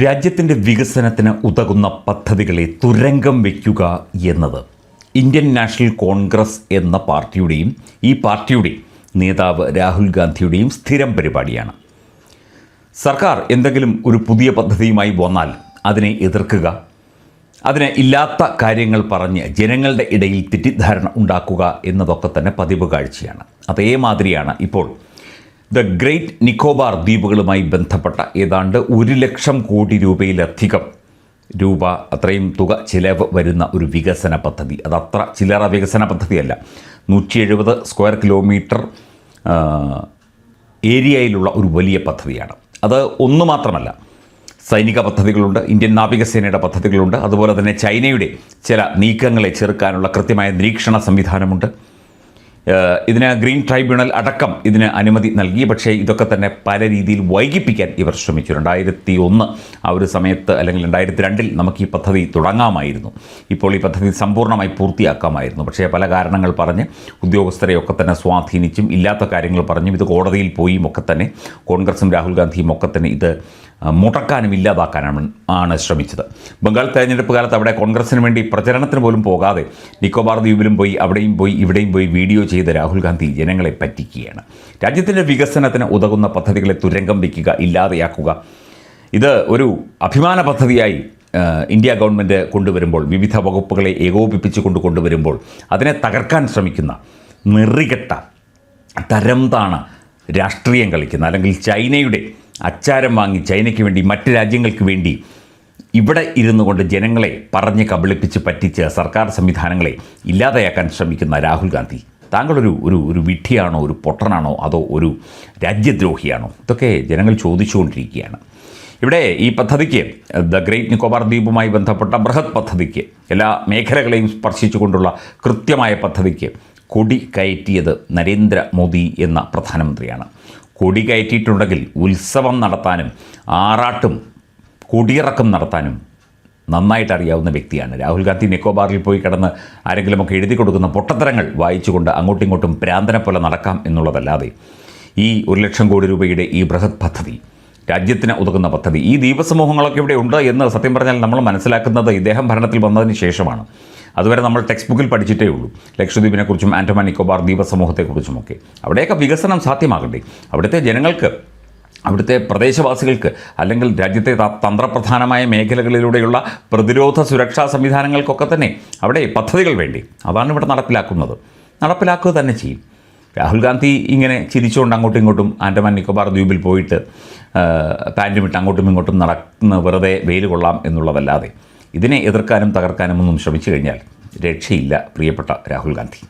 രാജ്യത്തിൻ്റെ വികസനത്തിന് ഉതകുന്ന പദ്ധതികളെ തുരങ്കം വയ്ക്കുക എന്നത് ഇന്ത്യൻ നാഷണൽ കോൺഗ്രസ് എന്ന പാർട്ടിയുടെയും ഈ പാർട്ടിയുടെ നേതാവ് രാഹുൽ ഗാന്ധിയുടെയും സ്ഥിരം പരിപാടിയാണ്. സർക്കാർ എന്തെങ്കിലും ഒരു പുതിയ പദ്ധതിയുമായി വന്നാൽ അതിനെ എതിർക്കുക, അതിന് ഇല്ലാത്ത കാര്യങ്ങൾ പറഞ്ഞ് ജനങ്ങളുടെ ഇടയിൽ തെറ്റിദ്ധാരണ ഉണ്ടാക്കുക എന്നതൊക്കെ തന്നെ പതിവ് കാഴ്ചയാണ്. അതേമാതിരിയാണ് ഇപ്പോൾ ദ ഗ്രേറ്റ് നിക്കോബാർ ദ്വീപുകളുമായി ബന്ധപ്പെട്ട ഏതാണ്ട് 1,00,000 കോടി രൂപയിലധികം അത്രയും തുക ചിലവ് വരുന്ന ഒരു വികസന പദ്ധതി. അതത്ര ചില്ലറ വികസന പദ്ധതിയല്ല. 170 സ്ക്വയർ കിലോമീറ്റർ ഏരിയയിലുള്ള ഒരു വലിയ പദ്ധതിയാണ്. അത് ഒന്നു മാത്രമല്ല, സൈനിക പദ്ധതികളുണ്ട്, ഇന്ത്യൻ നാവികസേനയുടെ പദ്ധതികളുണ്ട്, അതുപോലെ തന്നെ ചൈനയുടെ ചില നീക്കങ്ങളെ ചെറുക്കാനുള്ള കൃത്യമായ നിരീക്ഷണ സംവിധാനമുണ്ട്. ഇതിന് ഗ്രീൻ ട്രൈബ്യൂണൽ അടക്കം ഇതിന് അനുമതി നൽകി. പക്ഷേ ഇതൊക്കെ തന്നെ പല രീതിയിൽ വൈകിപ്പിക്കാൻ ഇവർ ശ്രമിച്ചു. 2001 ആ ഒരു സമയത്ത്, അല്ലെങ്കിൽ 2002 നമുക്ക് ഈ പദ്ധതി തുടങ്ങാമായിരുന്നു. ഇപ്പോൾ ഈ പദ്ധതി സമ്പൂർണ്ണമായി പൂർത്തിയാക്കാമായിരുന്നു. പക്ഷേ പല കാരണങ്ങൾ പറഞ്ഞ് ഉദ്യോഗസ്ഥരെയൊക്കെ തന്നെ സ്വാധീനിച്ചും ഇല്ലാത്ത കാര്യങ്ങൾ പറഞ്ഞും ഇത് കോടതിയിൽ പോയും ഒക്കെ തന്നെ കോൺഗ്രസും രാഹുൽ ഗാന്ധിയും ഒക്കെ തന്നെ ഇത് മുടക്കാനും ഇല്ലാതാക്കാനാണ് ശ്രമിച്ചത്. ബംഗാൾ തെരഞ്ഞെടുപ്പ് കാലത്ത് അവിടെ കോൺഗ്രസിന് വേണ്ടി പ്രചരണത്തിന് പോലും പോകാതെ നിക്കോബാർ ദ്വീപിലും പോയി അവിടെയും പോയി ഇവിടെയും പോയി വീഡിയോ ചെയ്ത് രാഹുൽ ഗാന്ധി ജനങ്ങളെ പറ്റിക്കുകയാണ്. രാജ്യത്തിൻ്റെ വികസനത്തിന് ഉതകുന്ന പദ്ധതികളെ തുരങ്കം വയ്ക്കുക, ഇല്ലാതെയാക്കുക, ഇത് ഒരു അഭിമാന പദ്ധതിയായി ഇന്ത്യ ഗവൺമെൻറ് കൊണ്ടുവരുമ്പോൾ, വിവിധ വകുപ്പുകളെ ഏകോപിപ്പിച്ച് കൊണ്ടുവരുമ്പോൾ അതിനെ തകർക്കാൻ ശ്രമിക്കുന്ന നെറികെട്ട തരംതാണ രാഷ്ട്രീയം കളിക്കുന്ന, അല്ലെങ്കിൽ ചൈനയുടെ അച്ചാരം വാങ്ങി ചൈനയ്ക്ക് വേണ്ടി, മറ്റ് രാജ്യങ്ങൾക്ക് വേണ്ടി ഇവിടെ ഇരുന്നു കൊണ്ട് ജനങ്ങളെ പറഞ്ഞ് കബളിപ്പിച്ച് പറ്റിച്ച് സർക്കാർ സംവിധാനങ്ങളെ ഇല്ലാതെയാക്കാൻ ശ്രമിക്കുന്ന രാഹുൽ ഗാന്ധി, താങ്കളൊരു ഒരു വിഡ്ഢിയാണോ, ഒരു പൊട്ടനാണോ, അതോ ഒരു രാജ്യദ്രോഹിയാണോ? ഇതൊക്കെ ജനങ്ങൾ ചോദിച്ചുകൊണ്ടിരിക്കുകയാണ്. ഇവിടെ ഈ പദ്ധതിക്ക്, ദ ഗ്രേറ്റ് നിക്കോബാർ ദ്വീപുമായി ബന്ധപ്പെട്ട ബൃഹത് പദ്ധതിക്ക്, എല്ലാ മേഖലകളെയും സ്പർശിച്ചുകൊണ്ടുള്ള കൃത്യമായ പദ്ധതിക്ക് കൊടി കയറ്റിയത് നരേന്ദ്രമോദി എന്ന പ്രധാനമന്ത്രിയാണ്. കൊടി കയറ്റിയിട്ടുണ്ടെങ്കിൽ ഉത്സവം നടത്താനും ആറാട്ടും കൊടിയിറക്കം നടത്താനും നന്നായിട്ട് അറിയാവുന്ന വ്യക്തിയാണ് രാഹുൽ ഗാന്ധി. നിക്കോബാറിൽ പോയി കിടന്ന് ആരെങ്കിലുമൊക്കെ എഴുതി കൊടുക്കുന്ന പൊട്ടത്തരങ്ങൾ വായിച്ചുകൊണ്ട് അങ്ങോട്ടും ഇങ്ങോട്ടും പ്രാന്തനെ പോലെ നടക്കാം എന്നുള്ളതല്ലാതെ ഈ 1,00,000 കോടി രൂപയുടെ ഈ ബൃഹത് പദ്ധതി, രാജ്യത്തിന് ഉതകുന്ന പദ്ധതി, ഈ ദ്വീപസമൂഹങ്ങളൊക്കെ ഇവിടെ ഉണ്ട് എന്ന് സത്യം പറഞ്ഞാൽ നമ്മൾ മനസ്സിലാക്കുന്നത് ഇദ്ദേഹം ഭരണത്തിൽ വന്നതിന് ശേഷമാണ്. അതുവരെ നമ്മൾ ടെക്സ്റ്റ് ബുക്കിൽ പഠിച്ചിട്ടേ ഉള്ളൂ, ലക്ഷദ്വീപിനെക്കുറിച്ചും ആൻഡമാൻ നിക്കോബാർ ദ്വീപസമൂഹത്തെക്കുറിച്ചുമൊക്കെ. അവിടെയൊക്കെ വികസനം സാധ്യമാകണ്ടേ? അവിടുത്തെ ജനങ്ങൾക്ക്, അവിടുത്തെ പ്രദേശവാസികൾക്ക്, അല്ലെങ്കിൽ രാജ്യത്തെ തന്ത്രപ്രധാനമായ മേഖലകളിലൂടെയുള്ള പ്രതിരോധ സുരക്ഷാ സംവിധാനങ്ങൾക്കൊക്കെ തന്നെ അവിടെ പദ്ധതികൾ വേണ്ടി. അതാണ് ഇവിടെ നടപ്പിലാക്കുക തന്നെ ചെയ്യും. രാഹുൽ ഗാന്ധി ഇങ്ങനെ ചിരിച്ചുകൊണ്ട് അങ്ങോട്ടും ഇങ്ങോട്ടും ആൻഡമാൻ നിക്കോബാർ ദ്വീപിൽ പോയിട്ട് പാൻറ്റുമിട്ട് അങ്ങോട്ടും ഇങ്ങോട്ടും നടക്കുന്ന വെറുതെ വെയിൽ കൊള്ളാം എന്നുള്ളതല്ലാതെ ഇതിനെ എതിർക്കാനും തകർക്കാനും ഒന്നും ശ്രമിച്ചു കഴിഞ്ഞാൽ രക്ഷയില്ല പ്രിയപ്പെട്ട രാഹുൽ ഗാന്ധി.